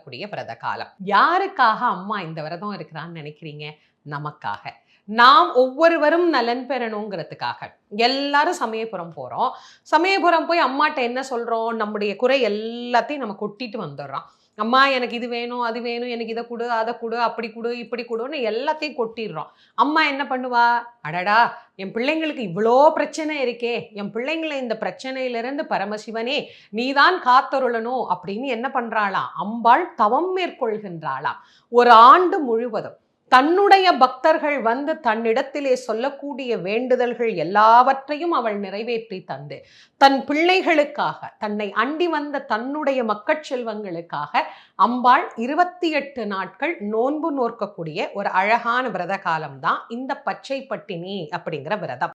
வரக்கூடிய விரத காலம். யாருக்காக அம்மா இந்த விரதம் இருக்கிறான்னு நினைக்கிறீங்க? நமக்காக. நாம் ஒவ்வொருவரும் நலன் பெறணுங்கிறதுக்காக. எல்லாரும் சமயபுரம் போறோம். சமயபுரம் போய் அம்மாட்ட என்ன சொல்றோம்? நம்முடைய குறை எல்லாத்தையும் நம்ம கொட்டிட்டு வந்துடுறோம். அம்மா எனக்கு இது வேணும், அது வேணும், எனக்கு இதை கொடு, அதை கொடு, அப்படி கொடு, இப்படி கொடுன்னு எல்லாத்தையும் கொட்டிடுறோம். அம்மா என்ன பண்ணுவா? அடடா, என் பிள்ளைங்களுக்கு இவ்வளோ பிரச்சனை இருக்கே, என் பிள்ளைங்களை இந்த பிரச்சனையிலிருந்து பரமசிவனே நீதான் காத்தருளணும் அப்படின்னு என்ன பண்றாளாம்? அம்பாள் தவம் மேற்கொள்கின்றாளாம். ஒரு ஆண்டு முழுவதும் தன்னுடைய பக்தர்கள் வந்து தன்னிடத்திலே சொல்லக்கூடிய வேண்டுதல்கள் எல்லாவற்றையும் அவள் நிறைவேற்றி தந்து தன் பிள்ளைகளுக்காக, தன்னை அண்டி வந்த தன்னுடைய மக்கட்செல்வங்களுக்காக அம்பாள் 28 நாட்கள் நோன்பு நோற்கக்கூடிய ஒரு அழகான விரத காலம் தான் இந்த பச்சை பட்டினி அப்படிங்கிற விரதம்.